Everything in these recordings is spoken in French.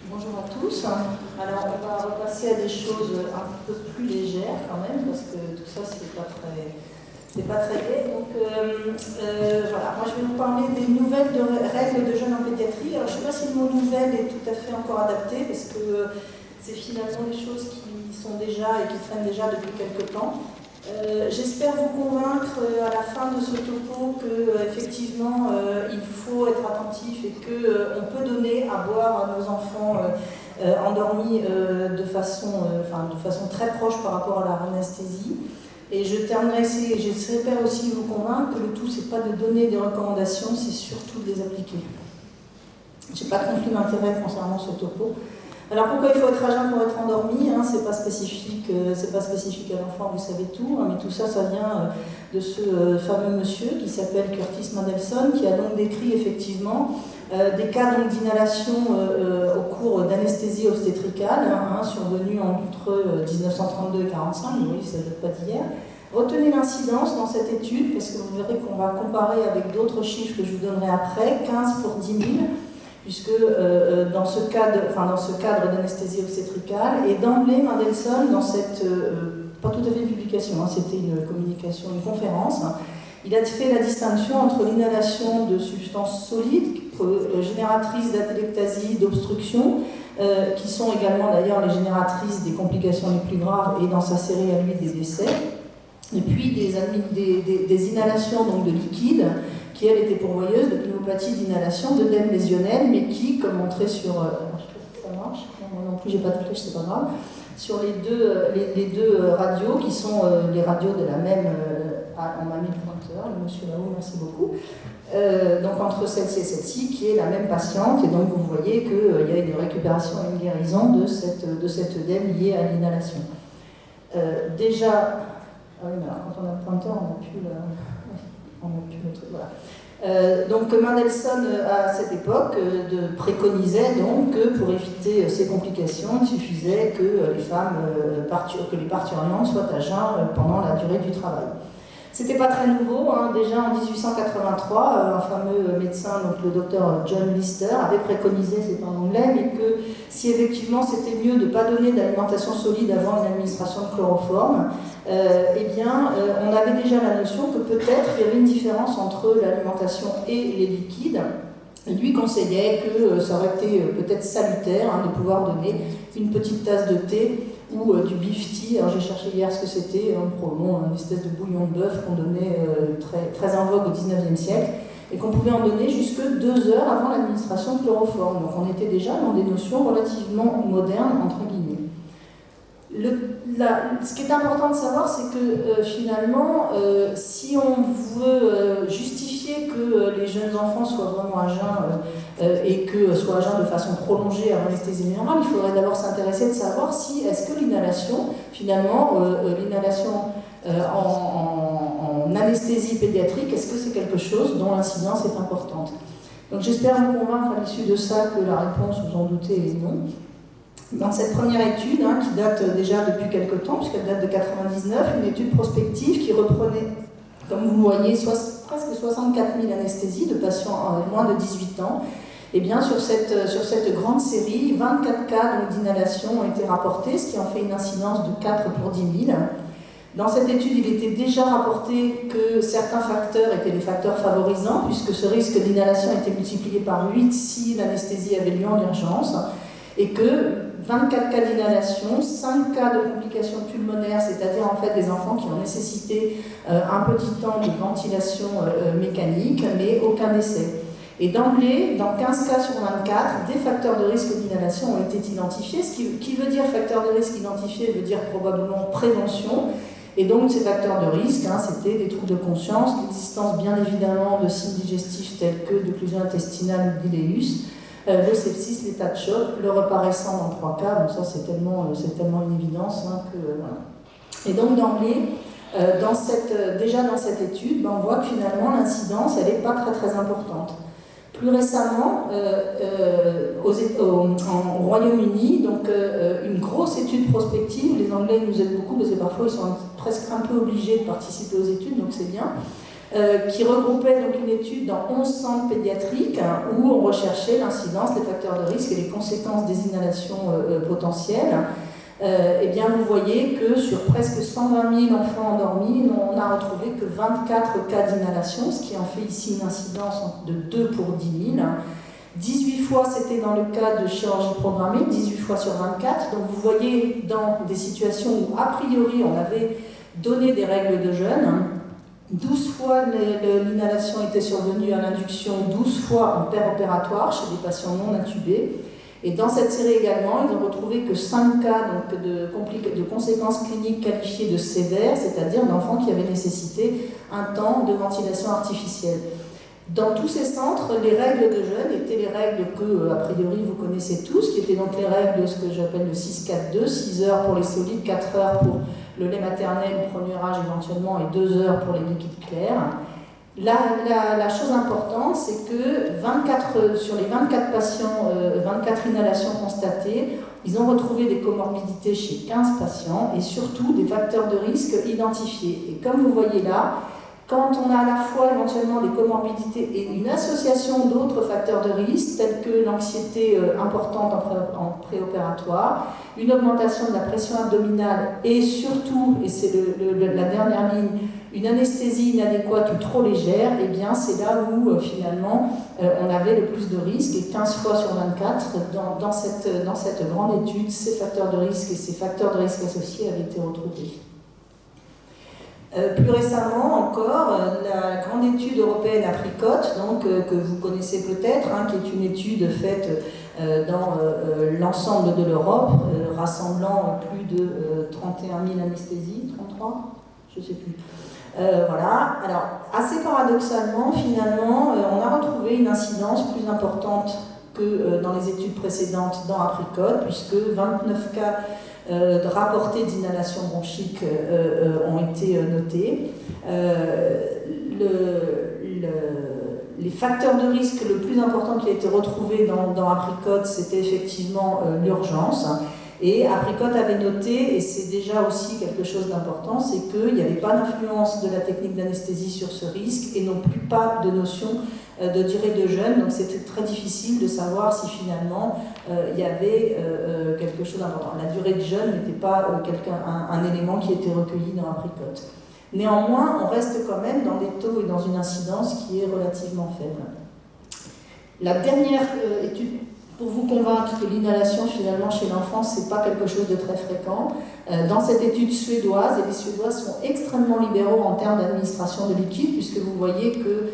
Bonjour à tous. Alors, on va repasser à des choses un peu plus légères quand même, parce que tout ça, c'est pas très gai. Donc, voilà, moi je vais vous parler des nouvelles règles de jeunes en pédiatrie. Alors, je ne sais pas si le mot nouvelle est tout à fait encore adapté, parce que c'est finalement des choses qui sont déjà et qui traînent déjà depuis quelques temps. J'espère vous convaincre à la fin de ce topo que effectivement il faut être attentif et qu'on peut donner à boire à nos enfants endormis de façon très proche par rapport à la anesthésie. Et j'espère aussi vous convaincre que le tout c'est pas de donner des recommandations, c'est surtout de les appliquer. Je n'ai pas de conflit d'intérêt concernant ce topo. Alors pourquoi il faut être à jeun pour être endormi, hein, c'est pas spécifique à l'enfant, vous savez tout, hein, mais tout ça, ça vient de ce fameux monsieur qui s'appelle Curtis Mandelson, qui a donc décrit effectivement des cas d'inhalation au cours d'anesthésie obstétricale, hein, survenus entre 1932 et 1945, vous voyez, ça ne date pas d'hier. Retenez l'incidence dans cette étude, parce que vous verrez qu'on va comparer avec d'autres chiffres que je vous donnerai après, 15 pour 10 000. Puisque dans ce cadre d'anesthésie obstétricale, et d'emblée, Mandelson, dans cette, pas tout à fait une publication, hein, c'était une communication, une conférence, il a fait la distinction entre l'inhalation de substances solides, génératrices d'atelectasie, d'obstruction, qui sont également d'ailleurs les génératrices des complications les plus graves, et dans sa série à lui des décès, et puis des inhalations donc, de liquide, qui elle était pourvoyeuse de pneumopathie d'inhalation, d'œdème lésionnel, mais qui, comme montré sur, je sais pas si ça marche, moi non plus j'ai pas de flèche, c'est pas grave, sur les deux radios qui sont les radios de la même, on m'a mis le pointeur, le monsieur là-haut, merci beaucoup, donc entre celle-ci et celle-ci, qui est la même patiente, et donc vous voyez qu'il y a une récupération et une guérison de cet œdème lié à l'inhalation. Déjà, ah oui, mais alors, quand on a le pointeur, on n'a plus le truc, voilà. Donc Mandelson, à cette époque, préconisait donc que pour éviter ces complications, il suffisait que les parturientes soient à jeun pendant la durée du travail. C'était pas très nouveau, hein. Déjà en 1883, un fameux médecin, donc le docteur John Lister, avait préconisé, c'est en anglais, mais que si effectivement c'était mieux de ne pas donner d'alimentation solide avant une administration de chloroforme, on avait déjà la notion que peut-être il y avait une différence entre l'alimentation et les liquides. Et lui conseillait que ça aurait été peut-être salutaire de pouvoir donner une petite tasse de thé ou du beef tea. Alors j'ai cherché hier ce que c'était, une espèce de bouillon de bœuf qu'on donnait très en vogue au 19e siècle et qu'on pouvait en donner jusque 2 heures avant l'administration de chloroforme. Donc on était déjà dans des notions relativement modernes, entre guillemets. Ce qui est important de savoir, c'est que finalement, si on veut justifier que les jeunes enfants soient vraiment à jeun et que soient à jeun de façon prolongée à l'anesthésie générale, il faudrait d'abord s'intéresser de savoir si est-ce que l'inhalation, finalement, en anesthésie pédiatrique, est-ce que c'est quelque chose dont l'incidence est importante. Donc j'espère vous convaincre à l'issue de ça que la réponse, vous en doutez, est non. Dans cette première étude, qui date déjà depuis quelques temps, puisqu'elle date de 1999, une étude prospective qui reprenait, comme vous le voyez, presque 64 000 anesthésies de patients moins de 18 ans. Et bien sur cette grande série, 24 cas d'inhalation ont été rapportés, ce qui en fait une incidence de 4 pour 10 000. Dans cette étude, il était déjà rapporté que certains facteurs étaient des facteurs favorisants, puisque ce risque d'inhalation était multiplié par 8 si l'anesthésie avait lieu en urgence, et que 24 cas d'inhalation, 5 cas de complications pulmonaires, c'est-à-dire en fait des enfants qui ont nécessité un petit temps de ventilation mécanique, mais aucun décès. Et d'emblée, dans 15 cas sur 24, des facteurs de risque d'inhalation ont été identifiés. Ce qui veut dire facteur de risque identifié veut dire probablement prévention. Et donc ces facteurs de risque, c'était des troubles de conscience, l'existence bien évidemment de signes digestifs tels que d'occlusion intestinale ou d'iléus, le sepsis, l'état de choc, le repas récent dans 3 cas, donc ça c'est tellement une évidence que voilà. Et donc d'emblée, déjà dans cette étude, on voit que finalement l'incidence elle n'est pas très importante. Plus récemment, au Royaume-Uni, donc une grosse étude prospective, les Anglais nous aident beaucoup parce que parfois ils sont presque un peu obligés de participer aux études, donc c'est bien. qui regroupait donc une étude dans 11 centres pédiatriques où on recherchait l'incidence, les facteurs de risque et les conséquences des inhalations potentielles. Eh bien, vous voyez que sur presque 120 000 enfants endormis, on n'a retrouvé que 24 cas d'inhalation, ce qui en fait ici une incidence de 2 pour 10 000. 18 fois c'était dans le cas de chirurgie programmée, 18 fois sur 24. Donc vous voyez dans des situations où a priori on avait donné des règles de jeûne, 12 fois l'inhalation était survenue à l'induction, 12 fois en péropératoire chez des patients non intubés. Et dans cette série également, ils ont retrouvé que 5 cas donc, de conséquences cliniques qualifiées de sévères, c'est-à-dire d'enfants qui avaient nécessité un temps de ventilation artificielle. Dans tous ces centres, les règles de jeûne étaient les règles que, a priori, vous connaissez tous, qui étaient donc les règles de ce que j'appelle le 6-4-2, 6 heures pour les solides, 4 heures pour le lait maternel, le premier âge éventuellement, et 2 heures pour les liquides clairs. La chose importante, c'est que sur les 24 patients, 24 inhalations constatées, ils ont retrouvé des comorbidités chez 15 patients et surtout des facteurs de risque identifiés. Et comme vous voyez là, quand on a à la fois éventuellement des comorbidités et une association d'autres facteurs de risque, tels que l'anxiété importante en préopératoire, une augmentation de la pression abdominale et surtout, et c'est la dernière ligne, une anesthésie inadéquate ou trop légère, eh bien c'est là où finalement on avait le plus de risques, et 15 fois sur 24 dans cette grande étude, ces facteurs de risque et ces facteurs de risque associés avaient été retrouvés. Plus récemment encore, la grande étude européenne APRICOT, donc, que vous connaissez peut-être, qui est une étude faite dans l'ensemble de l'Europe, rassemblant plus de 31 000 anesthésies, 33 ? Je ne sais plus. Voilà. Alors, assez paradoxalement, finalement, on a retrouvé une incidence plus importante que dans les études précédentes dans APRICOT, puisque 29 cas rapportés d'inhalation bronchique ont été notés. Les facteurs de risque le plus important qui a été retrouvé dans APRICOT, c'était effectivement l'urgence. Et APRICOT avait noté, et c'est déjà aussi quelque chose d'important, c'est qu'il n'y avait pas d'influence de la technique d'anesthésie sur ce risque et non plus pas de notion de durée de jeûne. Donc c'était très difficile de savoir si finalement il y avait quelque chose d'important. La durée de jeûne n'était pas un élément qui était recueilli dans APRICOT. Néanmoins, on reste quand même dans des taux et dans une incidence qui est relativement faible. La dernière étude, pour vous convaincre que l'inhalation finalement chez l'enfant c'est pas quelque chose de très fréquent, dans cette étude suédoise, et les Suédois sont extrêmement libéraux en termes d'administration de liquide, puisque vous voyez que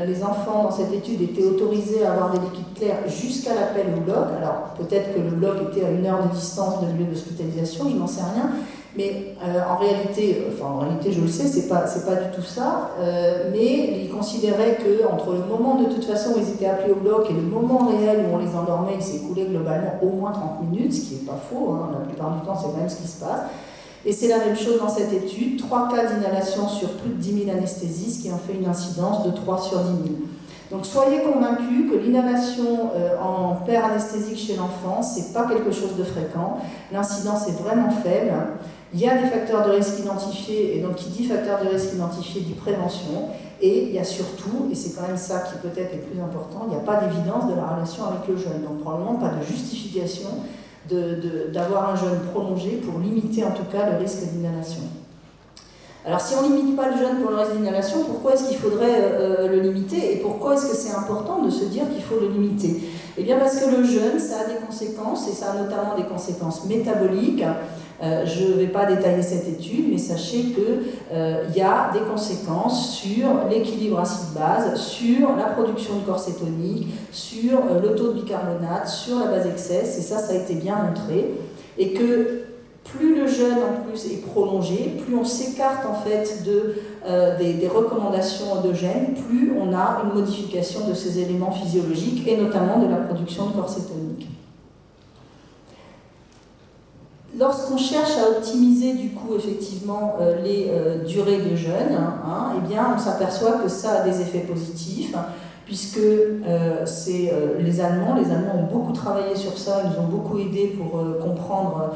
les enfants dans cette étude étaient autorisés à avoir des liquides clairs jusqu'à l'appel au bloc. Alors peut-être que le bloc était à 1 heure de distance de lieu d'hospitalisation, je n'en sais rien. Mais en réalité, je le sais, c'est pas du tout ça, mais ils considéraient qu'entre le moment de toute façon où ils étaient appelés au bloc et le moment réel où on les endormait, il s'écoulait globalement au moins 30 minutes, ce qui n'est pas faux, la plupart du temps c'est même ce qui se passe. Et c'est la même chose dans cette étude, 3 cas d'inhalation sur plus de 10 000 anesthésies, ce qui en fait une incidence de 3 sur 10 000. Donc soyez convaincus que l'inhalation en paire anesthésique chez l'enfant, c'est pas quelque chose de fréquent, l'incidence est vraiment faible. Il y a des facteurs de risque identifiés, et donc qui dit facteur de risque identifié dit prévention, et il y a surtout, et c'est quand même ça qui peut-être est le plus important, il n'y a pas d'évidence de la relation avec le jeûne, donc probablement pas de justification d'avoir un jeûne prolongé pour limiter en tout cas le risque d'inhalation. Alors si on ne limite pas le jeûne pour le risque d'inhalation, pourquoi est-ce qu'il faudrait le limiter, et pourquoi est-ce que c'est important de se dire qu'il faut le limiter? Eh bien parce que le jeûne, ça a des conséquences, et ça a notamment des conséquences métaboliques. Je ne vais pas détailler cette étude, mais sachez qu'il y a des conséquences sur l'équilibre acide-base, sur la production de corps cétonique, sur le taux de bicarbonate, sur la base excès, et ça a été bien montré. Et que plus le jeûne en plus est prolongé, plus on s'écarte en fait des recommandations de gènes, plus on a une modification de ces éléments physiologiques et notamment de la production de corps cétonique. Lorsqu'on cherche à optimiser du coup effectivement les durées de jeûne, eh bien on s'aperçoit que ça a des effets positifs, puisque les Allemands ont beaucoup travaillé sur ça, ils nous ont beaucoup aidé pour comprendre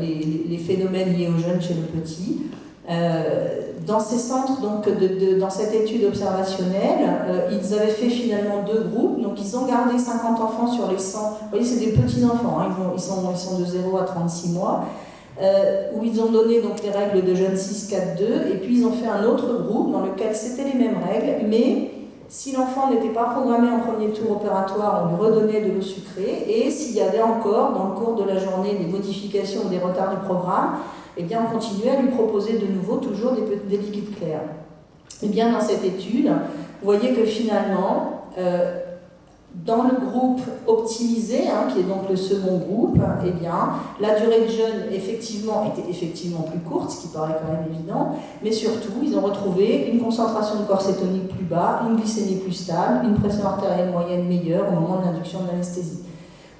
les phénomènes liés au jeûne chez le petit. Dans ces centres, donc, dans cette étude observationnelle, ils avaient fait finalement 2 groupes. Donc ils ont gardé 50 enfants sur les 100. Vous voyez, c'est des petits enfants, hein, ils sont de 0 à 36 mois, où ils ont donné donc, les règles de jeûne 6, 4, 2, et puis ils ont fait un autre groupe dans lequel c'était les mêmes règles, mais si l'enfant n'était pas programmé en premier tour opératoire, on lui redonnait de l'eau sucrée, et s'il y avait encore, dans le cours de la journée, des modifications ou des retards du programme, eh bien, on continuait à lui proposer de nouveau toujours des liquides clairs. Et bien, dans cette étude, vous voyez que finalement, dans le groupe optimisé, hein, qui est donc le second groupe, eh bien, la durée de jeûne était effectivement plus courte, ce qui paraît quand même évident, mais surtout, ils ont retrouvé une concentration de corps cétonique plus bas, une glycémie plus stable, une pression artérielle moyenne meilleure au moment de l'induction de l'anesthésie.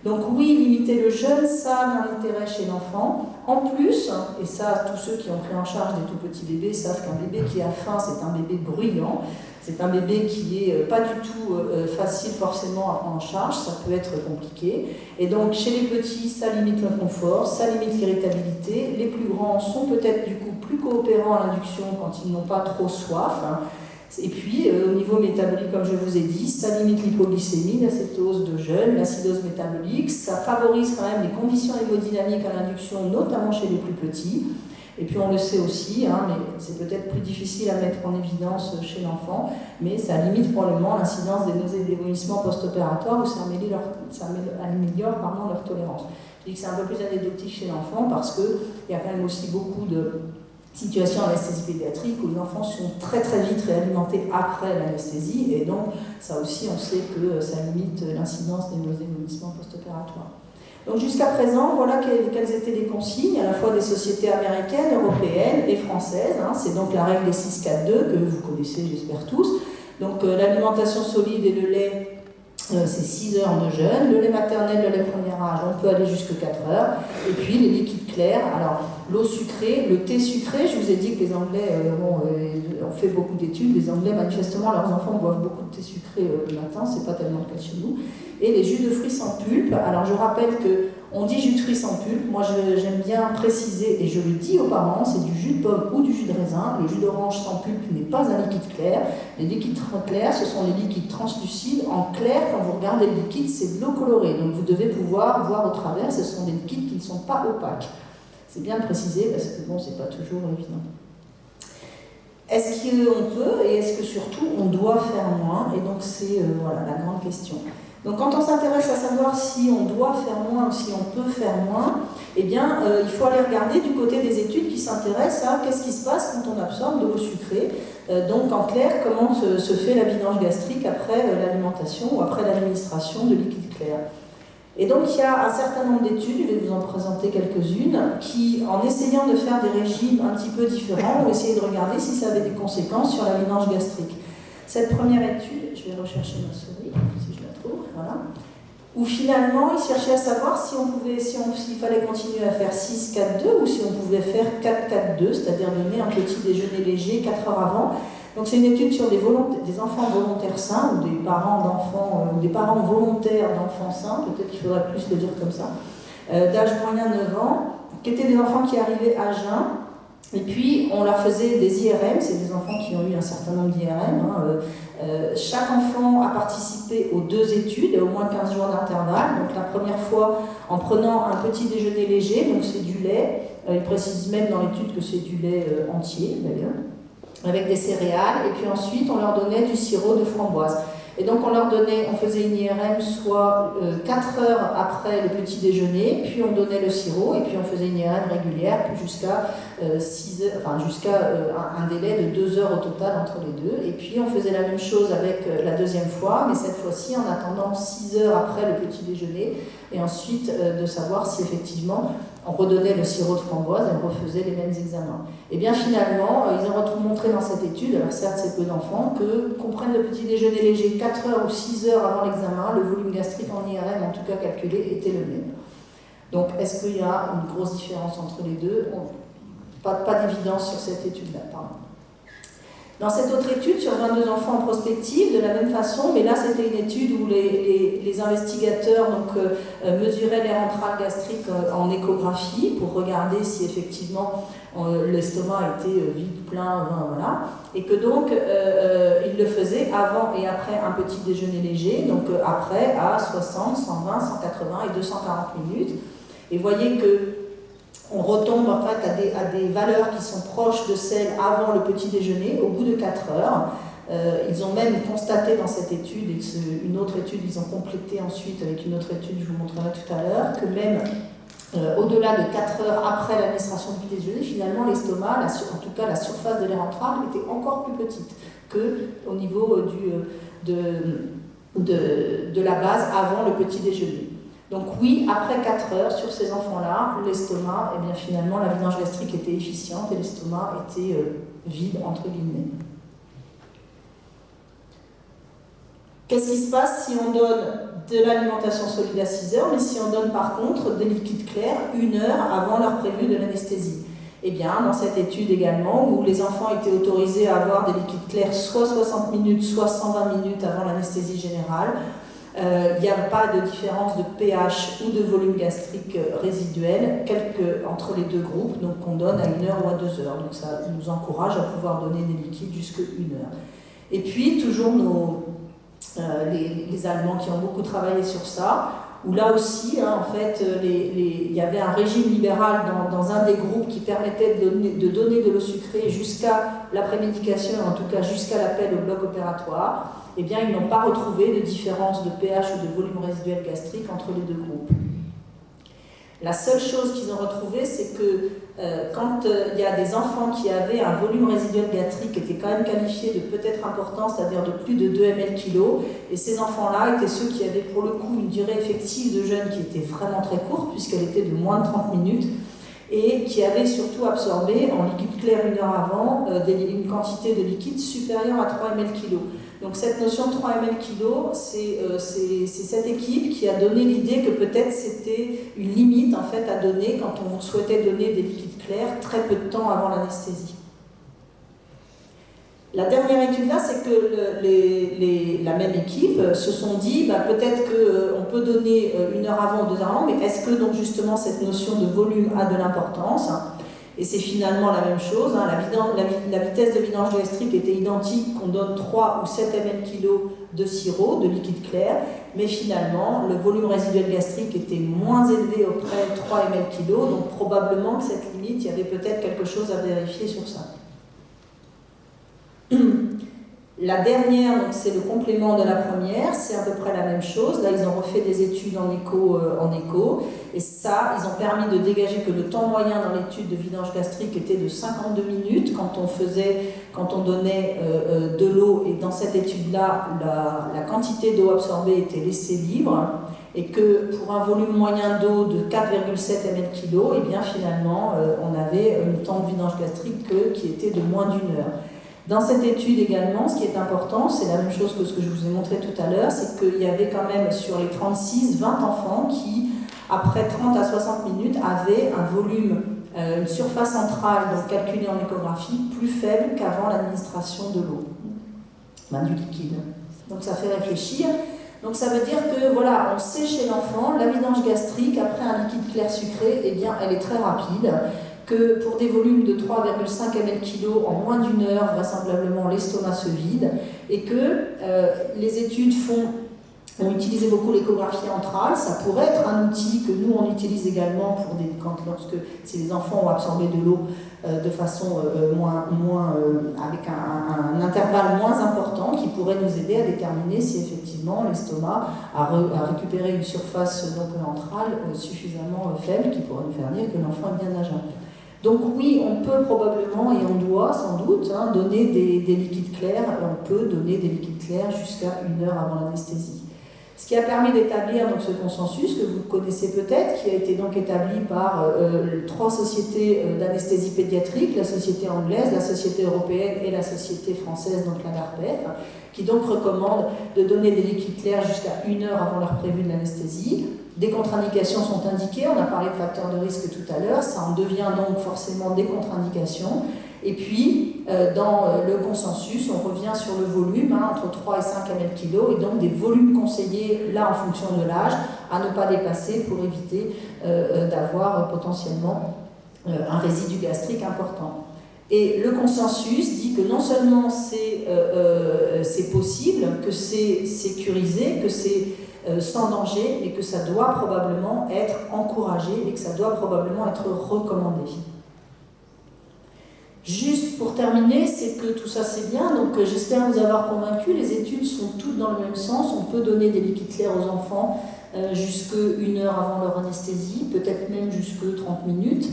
Donc oui, limiter le jeûne, ça a un intérêt chez l'enfant. En plus, et ça, tous ceux qui ont pris en charge des tout petits bébés savent qu'un bébé qui a faim, c'est un bébé bruyant. C'est un bébé qui n'est pas du tout facile forcément à prendre en charge, ça peut être compliqué. Et donc chez les petits, ça limite le confort, ça limite l'irritabilité. Les plus grands sont peut-être du coup plus coopérants à l'induction quand ils n'ont pas trop soif. Et puis, au niveau métabolique, comme je vous ai dit, ça limite l'hypoglycémie, l'acétose de jeûne, l'acidose métabolique, ça favorise quand même les conditions hémodynamiques à l'induction, notamment chez les plus petits. Et puis on le sait aussi, hein, mais c'est peut-être plus difficile à mettre en évidence chez l'enfant, mais ça limite probablement l'incidence des nausées et des vomissements post-opératoires ou ça améliore leur tolérance. Je dis que c'est un peu plus anecdotique chez l'enfant parce qu'il y a quand même aussi beaucoup de situations en anesthésie pédiatrique où les enfants sont très très vite réalimentés après l'anesthésie et donc ça aussi on sait que ça limite l'incidence des nausées et vomissements post-opératoires. Donc jusqu'à présent, voilà quelles étaient les consignes, à la fois des sociétés américaines, européennes et françaises. Hein. C'est donc la règle des 6-4-2 que vous connaissez, j'espère tous. Donc l'alimentation solide et le lait, c'est 6 heures de jeûne. Le lait maternel, le lait premier âge, on peut aller jusqu'à 4 heures. Et puis les liquides clairs, alors l'eau sucrée, le thé sucré, je vous ai dit que les Anglais ont fait beaucoup d'études. Les Anglais, manifestement, leurs enfants boivent beaucoup de thé sucré le matin, c'est pas tellement le cas chez nous. Et les jus de fruits sans pulpe. Alors je rappelle qu'on dit jus de fruits sans pulpe, moi j'aime bien préciser, et je le dis aux parents, c'est du jus de pomme ou du jus de raisin. Le jus d'orange sans pulpe n'est pas un liquide clair. Les liquides clairs, ce sont les liquides translucides. En clair, quand vous regardez le liquide, c'est de l'eau colorée. Donc vous devez pouvoir voir au travers, ce sont des liquides qui ne sont pas opaques. C'est bien de préciser parce que bon, c'est pas toujours évident. Est-ce qu'on peut et est-ce que surtout on doit faire moins? Et donc c'est voilà, la grande question. Donc quand on s'intéresse à savoir si on doit faire moins ou si on peut faire moins, eh bien il faut aller regarder du côté des études qui s'intéressent à qu'est-ce qui se passe quand on absorbe de l'eau sucrée. Donc en clair, comment se fait la vidange gastrique après l'alimentation ou après l'administration de liquide clair. Et donc il y a un certain nombre d'études, je vais vous en présenter quelques-unes, qui, en essayant de faire des régimes un petit peu différents, ont essayé de regarder si ça avait des conséquences sur la vidange gastrique. Cette première étude, je vais rechercher ma souris, si je la trouve, voilà, où finalement ils cherchaient à savoir s'il fallait continuer à faire 6-4-2 ou si on pouvait faire 4-4-2, c'est-à-dire donner un petit déjeuner léger 4 heures avant. Donc c'est une étude sur des enfants volontaires sains ou des parents d'enfants, des parents volontaires d'enfants sains, peut-être qu'il faudrait plus le dire comme ça, d'âge moyen 9 ans, qui étaient des enfants qui arrivaient à jeun. Et puis, on leur faisait des IRM, c'est des enfants qui ont eu un certain nombre d'IRM. Chaque enfant a participé aux 2 études, au moins 15 jours d'intervalle. Donc la première fois, en prenant un petit déjeuner léger, donc c'est du lait, il précise même dans l'étude que c'est du lait entier d'ailleurs, avec des céréales, et puis ensuite on leur donnait du sirop de framboise. Et donc on faisait une IRM soit 4 heures après le petit déjeuner, puis on donnait le sirop, et puis on faisait une IRM régulière, puis jusqu'à un délai de 2 heures au total entre les deux. Et puis on faisait la même chose avec la deuxième fois, mais cette fois-ci en attendant 6 heures après le petit déjeuner, et ensuite de savoir si effectivement on redonnait le sirop de framboise et on refaisait les mêmes examens. Et bien finalement, ils ont montré dans cette étude, alors certes c'est peu d'enfants, qu'on prenne le petit déjeuner léger 4 heures ou 6 heures avant l'examen, le volume gastrique en IRM, en tout cas calculé, était le même. Donc est-ce qu'il y a une grosse différence entre les deux? Pas d'évidence sur cette étude-là, pardon. Dans cette autre étude, sur 22 enfants en prospective, de la même façon, mais là c'était une étude où les investigateurs mesuraient l'air antral gastrique en échographie pour regarder si effectivement l'estomac était vide, plein, voilà, et que donc ils le faisaient avant et après un petit déjeuner léger, donc après à 60, 120, 180 et 240 minutes. Et voyez que on retombe en fait à des valeurs qui sont proches de celles avant le petit déjeuner, au bout de 4 heures. Ils ont même constaté dans cette étude, et une autre étude, ils ont complété ensuite avec une autre étude, je vous montrerai tout à l'heure, que même au-delà de 4 heures après l'administration du petit déjeuner, finalement l'estomac, en tout cas la surface de l'air antral, était encore plus petite qu'au niveau de la base avant le petit déjeuner. Donc oui, après 4 heures, sur ces enfants-là, l'estomac, eh bien finalement, la vidange gastrique était efficiente et l'estomac était vide, entre guillemets. Qu'est-ce qui se passe si on donne de l'alimentation solide à 6 heures, mais si on donne par contre des liquides clairs 1 heure avant l'heure prévue de l'anesthésie? Eh bien, dans cette étude également, où les enfants étaient autorisés à avoir des liquides clairs soit 60 minutes, soit 120 minutes avant l'anesthésie générale, il n'y a pas de différence de pH ou de volume gastrique résiduel entre les deux groupes, donc on donne à 1 heure ou à 2 heures. Donc ça nous encourage à pouvoir donner des liquides jusqu'à 1 heure. Et puis, toujours les Allemands qui ont beaucoup travaillé sur ça, où là aussi, en fait, il y avait un régime libéral dans un des groupes qui permettait de donner de l'eau sucrée jusqu'à la prémédication, en tout cas jusqu'à l'appel au bloc opératoire. Eh bien, ils n'ont pas retrouvé de différence de pH ou de volume résiduel gastrique entre les deux groupes. La seule chose qu'ils ont retrouvée, c'est que quand il y a des enfants qui avaient un volume résiduel gastrique qui était quand même qualifié de peut-être important, c'est-à-dire de plus de 2 ml/kg, et ces enfants-là étaient ceux qui avaient pour le coup une durée effective de jeûne qui était vraiment très courte, puisqu'elle était de moins de 30 minutes, et qui avaient surtout absorbé en liquide clair 1 heure avant une quantité de liquide supérieure à 3 ml/kg. Donc cette notion de 3 ml/kg, c'est cette équipe qui a donné l'idée que peut-être c'était une limite en fait à donner quand on souhaitait donner des liquides clairs très peu de temps avant l'anesthésie. La dernière étude là, c'est que la même équipe se sont dit peut-être qu'on peut donner 1 heure avant ou 2 heures avant, mais est-ce que donc justement cette notion de volume a de l'importance? Et c'est finalement la même chose, la vitesse de vidange gastrique était identique qu'on donne 3 ou 7 ml/kg de sirop, de liquide clair, mais finalement le volume résiduel gastrique était moins élevé auprès de 3 ml/kg, donc probablement que cette limite, il y avait peut-être quelque chose à vérifier sur ça. La dernière, c'est le complément de la première, c'est à peu près la même chose. Là, ils ont refait des études en écho, et ça, ils ont permis de dégager que le temps moyen dans l'étude de vidange gastrique était de 52 minutes quand on donnait de l'eau, et dans cette étude-là, la quantité d'eau absorbée était laissée libre, et que pour un volume moyen d'eau de 4,7 ml/kg, et bien finalement, on avait un temps de vidange gastrique qui était de moins d'1 heure. Dans cette étude également, ce qui est important, c'est la même chose que ce que je vous ai montré tout à l'heure, c'est qu'il y avait quand même sur les 36, 20 enfants qui, après 30 à 60 minutes, avaient un volume, une surface centrale, donc calculée en échographie, plus faible qu'avant l'administration de l'eau, du liquide. Donc ça fait réfléchir. Donc ça veut dire que, voilà, on sait chez l'enfant, la vidange gastrique, après un liquide clair sucré, eh bien, elle est très rapide. Que pour des volumes de 3,5 ml/kg en moins d'1 heure, vraisemblablement l'estomac se vide, et que les études ont utilisé beaucoup l'échographie antrale. Ça pourrait être un outil que nous on utilise également si les enfants ont absorbé de l'eau de façon avec un intervalle moins important, qui pourrait nous aider à déterminer si effectivement l'estomac a récupéré une surface antrale suffisamment faible, qui pourrait nous faire dire que l'enfant est bien nageant. Donc oui, on peut probablement, et on doit sans doute, donner des liquides clairs, on peut donner des liquides clairs jusqu'à 1 heure avant l'anesthésie. Ce qui a permis d'établir ce consensus, que vous connaissez peut-être, qui a été donc établi par 3 sociétés d'anesthésie pédiatrique, la société anglaise, la société européenne et la société française, donc la DARPEF, qui donc recommande de donner des liquides clairs jusqu'à 1 heure avant l'heure prévue de l'anesthésie. Des contre-indications sont indiquées, on a parlé de facteurs de risque tout à l'heure, ça en devient donc forcément des contre-indications. Et puis, dans le consensus, on revient sur le volume, entre 3 et 5 ml/kg, et donc des volumes conseillés, là en fonction de l'âge, à ne pas dépasser pour éviter d'avoir potentiellement un résidu gastrique important. Et le consensus dit que non seulement c'est possible, que c'est sécurisé, que c'est sans danger, mais que ça doit probablement être encouragé et que ça doit probablement être recommandé. Juste pour terminer, c'est que tout ça c'est bien, donc j'espère vous avoir convaincu, les études sont toutes dans le même sens, on peut donner des liquides clairs aux enfants jusque 1 heure avant leur anesthésie, peut-être même jusque 30 minutes.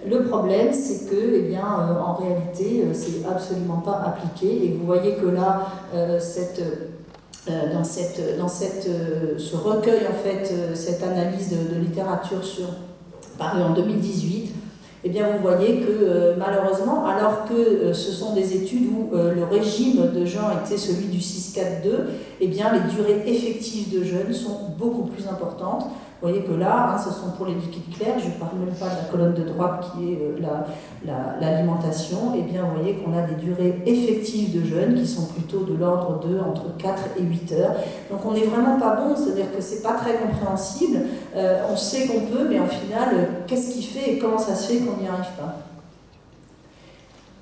Le problème, c'est que, eh bien, en réalité, c'est absolument pas appliqué, et vous voyez que là, dans ce recueil, en fait, cette analyse de littérature parue en 2018, eh bien, vous voyez que malheureusement, alors que ce sont des études où le régime de jeûne était celui du 6-4-2, eh bien, les durées effectives de jeûne sont beaucoup plus importantes. Vous voyez que là, ce sont pour les liquides clairs, je ne parle même pas de la colonne de droite qui est l'alimentation, eh bien, vous voyez qu'on a des durées effectives de jeûne qui sont plutôt de l'ordre de entre 4 et 8 heures. Donc on n'est vraiment pas bon, c'est-à-dire que ce n'est pas très compréhensible, on sait qu'on peut, mais en final, qu'est-ce qui fait et comment ça se fait qu'on n'y arrive pas ?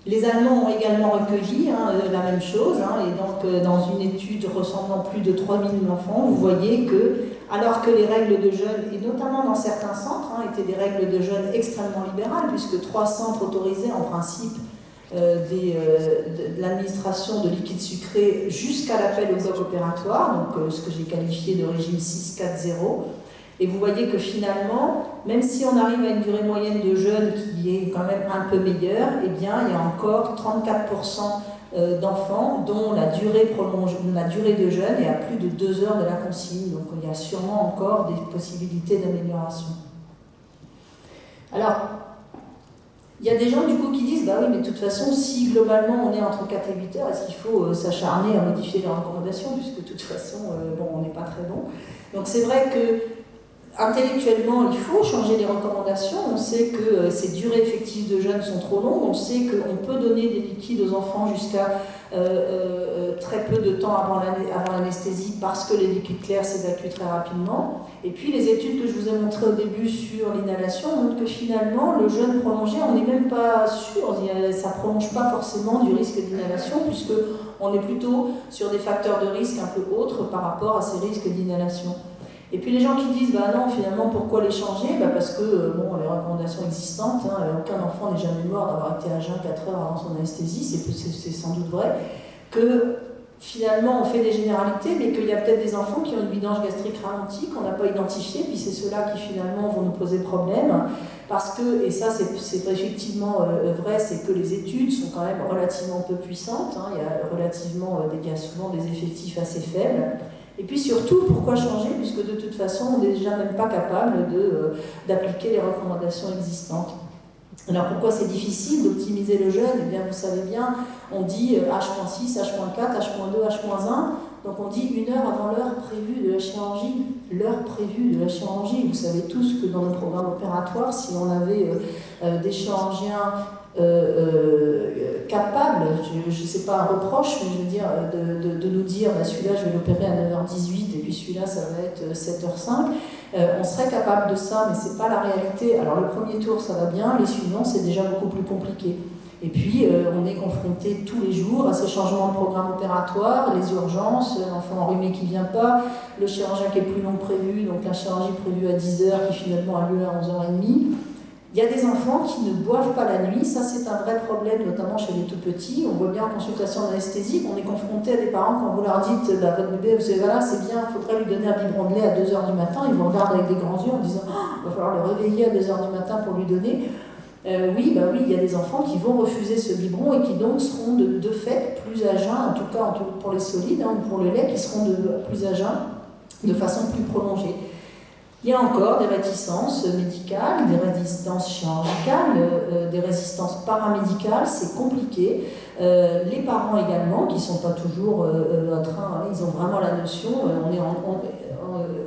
Les Allemands ont également recueilli la même chose, et donc dans une étude ressemblant plus de 3000 enfants, vous voyez que, alors que les règles de jeûne, et notamment dans certains centres, étaient des règles de jeûne extrêmement libérales, puisque 3 centres autorisaient en principe de l'administration de liquide sucré jusqu'à l'appel au bloc opératoire, donc ce que j'ai qualifié de régime 6-4-0. Et vous voyez que finalement, même si on arrive à une durée moyenne de jeûne qui est quand même un peu meilleure, eh bien, il y a encore 34% d'enfants dont la durée de jeûne est à plus de 2 heures de la consigne. Donc il y a sûrement encore des possibilités d'amélioration. Alors, il y a des gens du coup qui disent, bah oui, mais de toute façon, si globalement on est entre 4 et 8 heures, est-ce qu'il faut s'acharner à modifier les recommandations, puisque de toute façon, on n'est pas très bon. Donc c'est vrai que intellectuellement, il faut changer les recommandations. On sait que ces durées effectives de jeûne sont trop longues. On sait qu'on peut donner des liquides aux enfants jusqu'à très peu de temps avant l'anesthésie parce que les liquides clairs s'évacuent très rapidement. Et puis les études que je vous ai montrées au début sur l'inhalation montrent que finalement, le jeûne prolongé, on n'est même pas sûr. Ça ne prolonge pas forcément du risque d'inhalation puisqu'on est plutôt sur des facteurs de risque un peu autres par rapport à ces risques d'inhalation. Et puis les gens qui disent, bah non, finalement, pourquoi les changer ? Parce que, les recommandations existantes, aucun enfant n'est jamais mort d'avoir été à jeun 4 heures avant son anesthésie, c'est sans doute vrai, que finalement on fait des généralités, mais qu'il y a peut-être des enfants qui ont une vidange gastrique ralentie, qu'on n'a pas identifiée, puis c'est ceux-là qui finalement vont nous poser problème, parce que, et ça c'est effectivement vrai, c'est que les études sont quand même relativement peu puissantes, il y a souvent des effectifs assez faibles. Et puis surtout, pourquoi changer, puisque de toute façon, on n'est déjà même pas capable d'appliquer les recommandations existantes. Alors pourquoi c'est difficile d'optimiser le jeûne ? Eh bien, vous savez bien, on dit H.6, H.4, H.2, H.1, donc on dit 1 heure avant l'heure prévue de la chirurgie. L'heure prévue de la chirurgie, vous savez tous que dans le programme opératoire, si on avait des chirurgiens capable, je ne sais pas un reproche, mais je veux dire, de nous dire celui-là je vais l'opérer à 9h18 et puis celui-là ça va être 7h05, on serait capable de ça, mais ce n'est pas la réalité. Alors le premier tour ça va bien, les suivants c'est déjà beaucoup plus compliqué. Et puis on est confronté tous les jours à ces changements de programme opératoire, les urgences, l'enfant enrhumé qui ne vient pas, le chirurgien qui est plus long que prévu, donc la chirurgie prévue à 10h qui finalement a lieu à 11h30. Il y a des enfants qui ne boivent pas la nuit, ça c'est un vrai problème, notamment chez les tout petits. On voit bien en consultation anesthésique, on est confronté à des parents quand vous leur dites votre bébé, vous savez, voilà, c'est bien, il faudrait lui donner un biberon de lait à 2h du matin, ils vous regardent avec des grands yeux en disant il va falloir le réveiller à 2h du matin pour lui donner. Oui, il y a des enfants qui vont refuser ce biberon et qui donc seront de fait plus à jeun, en tout cas pour les solides, ou pour le lait, qui seront plus à jeun de façon plus prolongée. Il y a encore des réticences médicales, des résistances chirurgicales, des résistances paramédicales, c'est compliqué. Les parents également, qui ne sont pas toujours en train, ils ont vraiment la notion, on est en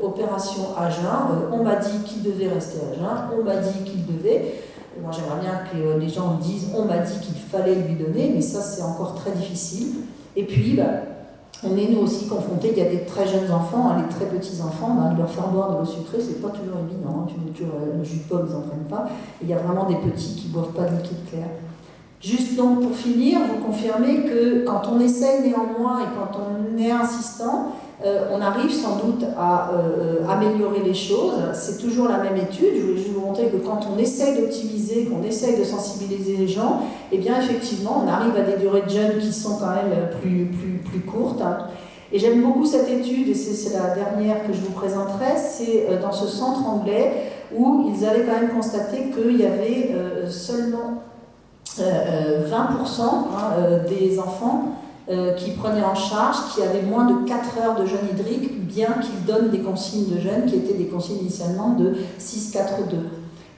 opération à jeun, on m'a dit qu'il devait rester à jeun, on m'a dit qu'il devait. Moi, j'aimerais bien que les gens me disent, on m'a dit qu'il fallait lui donner, mais ça, c'est encore très difficile. Et puis, on est nous aussi confrontés, il y a des très jeunes enfants, les très petits enfants, de leur faire boire de l'eau sucrée, c'est pas toujours évident, le jus de pomme, ils n'en prennent pas. Et il y a vraiment des petits qui ne boivent pas de liquide clair. Juste donc pour finir, vous confirmez que quand on essaye néanmoins et quand on est insistant, on arrive sans doute à améliorer les choses. C'est toujours la même étude. Je voulais juste vous montrer que quand on essaye d'optimiser, qu'on essaye de sensibiliser les gens, eh bien effectivement, on arrive à des durées de jeûne qui sont quand même plus courtes. Et j'aime beaucoup cette étude, et c'est la dernière que je vous présenterai, c'est dans ce centre anglais où ils avaient quand même constaté qu'il y avait seulement 20% des enfants qui prenaient en charge, qui avaient moins de 4 heures de jeûne hydrique, bien qu'ils donnent des consignes de jeûne qui étaient des consignes initialement de 6-4-2.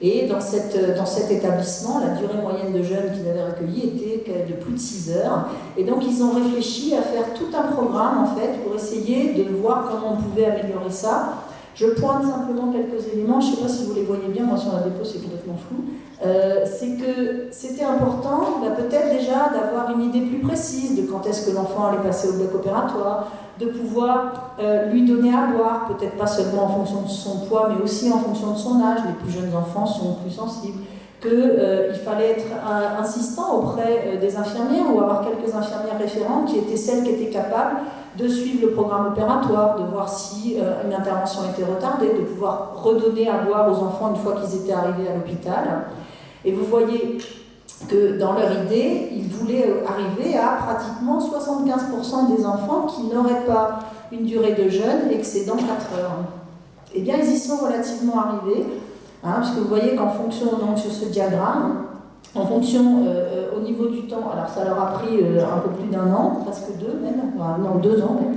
Et dans cet établissement, la durée moyenne de jeûne qu'ils avaient recueillie était de plus de 6 heures. Et donc ils ont réfléchi à faire tout un programme en fait pour essayer de voir comment on pouvait améliorer ça. Je pointe simplement quelques éléments, je ne sais pas si vous les voyez bien, moi sur la dépôt c'est complètement flou. C'est que c'était important peut-être déjà d'avoir une idée plus précise de quand est-ce que l'enfant allait passer au bloc opératoire, de pouvoir lui donner à boire, peut-être pas seulement en fonction de son poids, mais aussi en fonction de son âge. Les plus jeunes enfants sont plus sensibles. Qu'il fallait être insistant auprès des infirmières ou avoir quelques infirmières référentes qui étaient celles qui étaient capables de suivre le programme opératoire, de voir si une intervention était retardée, de pouvoir redonner à boire aux enfants une fois qu'ils étaient arrivés à l'hôpital. Et vous voyez que dans leur idée, ils voulaient arriver à pratiquement 75% des enfants qui n'auraient pas une durée de jeûne excédant 4 heures. Eh bien, ils y sont relativement arrivés, parce que vous voyez qu'en fonction, donc, sur ce diagramme, en fonction au niveau du temps, alors ça leur a pris un peu plus d'1 an, presque 2 même, non 2 ans même.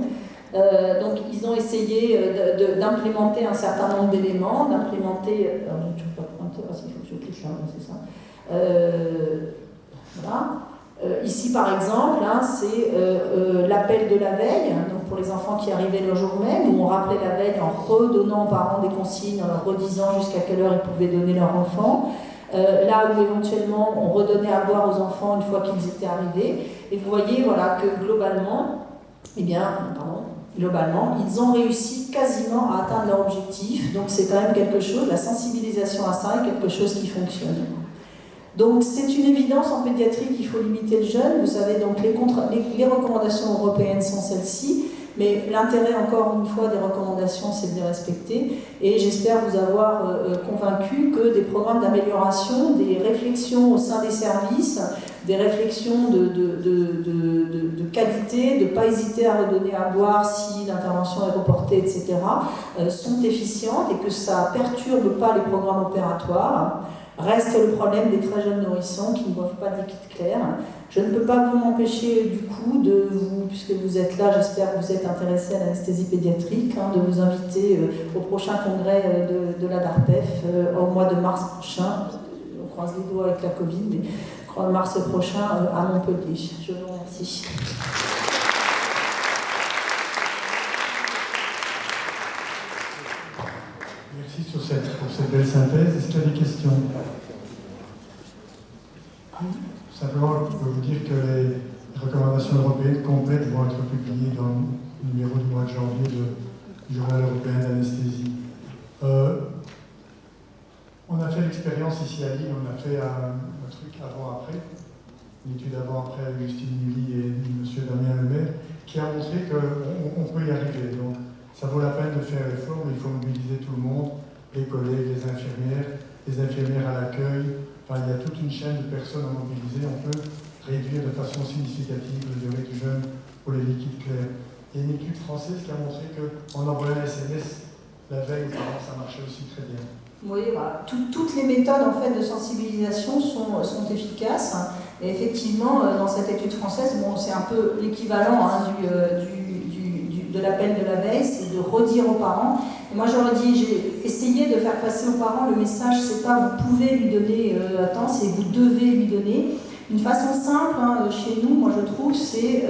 Donc ils ont essayé d'implémenter un certain nombre d'éléments, d'implémenter, alors je ne peux pas pointer parce qu'il faut que je clique là, c'est ça. Voilà. Ici par exemple, c'est l'appel de la veille, donc pour les enfants qui arrivaient le jour même, où on rappelait la veille en redonnant aux parents des consignes, en leur redisant jusqu'à quelle heure ils pouvaient donner leur enfant. Là où éventuellement on redonnait à boire aux enfants une fois qu'ils étaient arrivés. Et vous voyez voilà, que globalement, ils ont réussi quasiment à atteindre leur objectif. Donc c'est quand même quelque chose, la sensibilisation à ça est quelque chose qui fonctionne. Donc c'est une évidence en pédiatrie qu'il faut limiter le jeûne. Vous savez, donc les recommandations européennes sont celles-ci. Mais l'intérêt, encore une fois, des recommandations, c'est de les respecter. Et j'espère vous avoir convaincu que des programmes d'amélioration, des réflexions au sein des services, des réflexions de qualité, de ne pas hésiter à redonner à boire si l'intervention est reportée, etc., sont efficientes et que ça ne perturbe pas les programmes opératoires. Reste le problème des très jeunes nourrissons qui ne boivent pas de liquide clair. Je ne peux pas vous m'empêcher du coup de vous, puisque vous êtes là, j'espère que vous êtes intéressés à l'anesthésie pédiatrique, de vous inviter au prochain congrès de la DARPEF au mois de mars prochain. On croise les doigts avec la Covid, mais mars prochain à Montpellier. Je vous remercie. Merci pour cette belle synthèse. Est-ce qu'il y a des questions ? Simplement, je peux vous dire que les recommandations européennes complètes vont être publiées dans le numéro du mois de janvier du Journal européen d'anesthésie. On a fait l'expérience ici à Lille, on a fait un truc avant-après, une étude avant-après avec Justine Mully et M. Damien Lemaire, qui a montré qu'on peut y arriver. Donc, ça vaut la peine de faire l'effort, mais il faut mobiliser tout le monde, les collègues, les infirmières à l'accueil. Enfin, il y a toute une chaîne de personnes à mobiliser. On peut réduire de façon significative la durée du jeûne pour les liquides clairs. Il y a une étude française qui a montré qu'en envoyant un SMS la veille aux parents, ça marchait aussi très bien. Oui, voilà. Toutes les méthodes en fait, de sensibilisation sont efficaces. Et effectivement, dans cette étude française, c'est un peu l'équivalent de l'appel de la veille, c'est de redire aux parents. Et moi j'aurais dit, j'ai essayé de faire passer aux parents le message, c'est pas vous pouvez lui donner attends, c'est vous devez lui donner. Une façon simple, chez nous, moi je trouve, c'est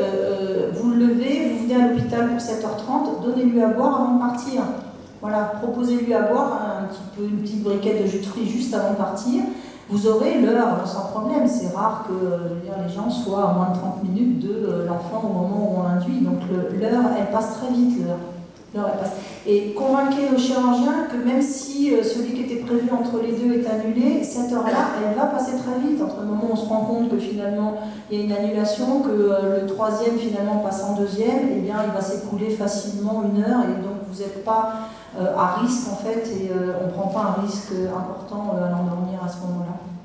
vous le levez, vous venez à l'hôpital pour 7h30, donnez-lui à boire avant de partir. Voilà, proposez-lui à boire une petite briquette de jus de fruits juste avant de partir. vous aurez l'heure sans problème. C'est rare que je veux dire, les gens soient à moins de 30 minutes de l'enfant au moment où on l'induit. Donc l'heure, elle passe très vite, l'heure. Elle passe. Et convainquez le chirurgien que même si celui qui était prévu entre les deux est annulé, cette heure-là, elle va passer très vite. Entre le moment où on se rend compte que finalement il y a une annulation, que le troisième finalement passe en deuxième, eh bien il va s'écouler facilement 1 heure et donc vous n'êtes pas à risque en fait et on ne prend pas un risque important à l'endormir à ce moment-là.